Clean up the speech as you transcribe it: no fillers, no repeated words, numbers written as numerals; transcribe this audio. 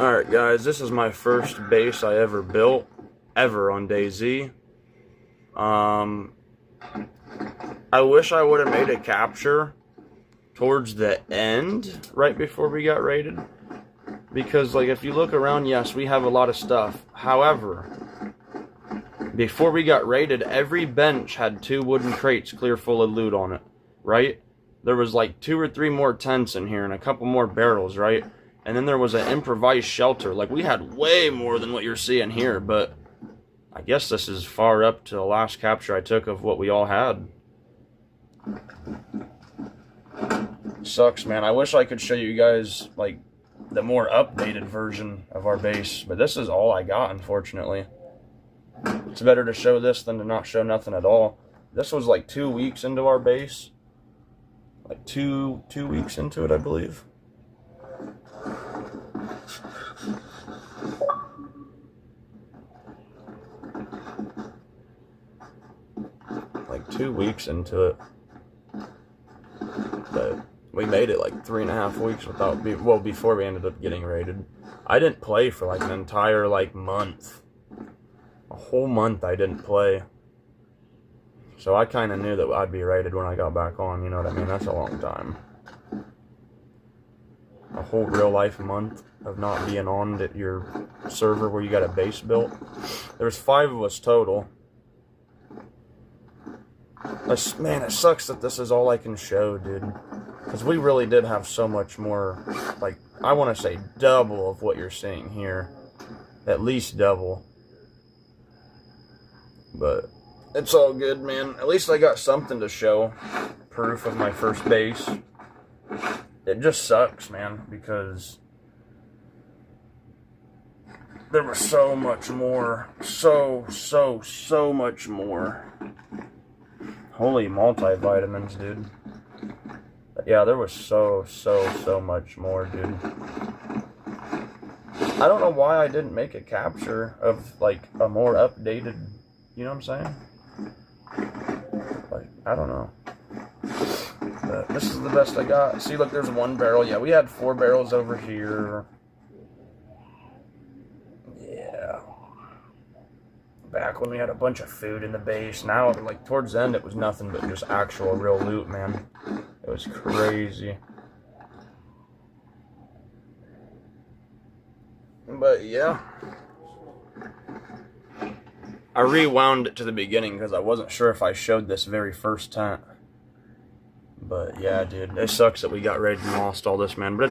Alright guys, this is my first base I ever built, ever on dayz. I wish I would have made a capture towards the end, right before we got raided. Because, like, if you look around, yes, we have a lot of stuff. However, before we got raided, every bench had 2 wooden crates clear full of loot on it, right? There was like 2 or 3 more tents in here and a couple more barrels, right? And then there was an improvised shelter. Like, we had way more than what you're seeing here, but I guess this is far up to the last capture I took of what we all had. Sucks, man. I wish I could show you guys, like, the more updated version of our base, but this is all I got, unfortunately. It's better to show this than to not show nothing at all. This was like 2 weeks into our base. Like two weeks into it, I believe. Like 2 weeks into it. But we made it like 3.5 weeks without, well, before we ended up getting raided. I didn't play for like an entire like month. A whole month I didn't play. So I kind of knew that I'd be raided when I got back on, you know what I mean? That's a long time. A whole real life month of not being on your server where you got a base built. There's 5 of us total. Man, it sucks that this is all I can show, dude. Because we really did have so much more, like, I want to say double of what you're seeing here. At least double. But it's all good, man. At least I got something to show. Proof of my first base. It just sucks, man, because there was so much more. So much more. Holy multivitamins, dude. But yeah, there was so much more, dude. I don't know why I didn't make a capture of, like, a more updated, you know what I'm saying? Like, I don't know. But this is the best I got. See, look, there's 1 barrel. Yeah, we had 4 barrels over here. Yeah. Back when we had a bunch of food in the base. Now, like, towards the end, it was nothing but just actual real loot, man. It was crazy. But, yeah. I rewound it to the beginning because I wasn't sure if I showed this very first tent. But, yeah, dude, it sucks that we got raided and lost all this, man. But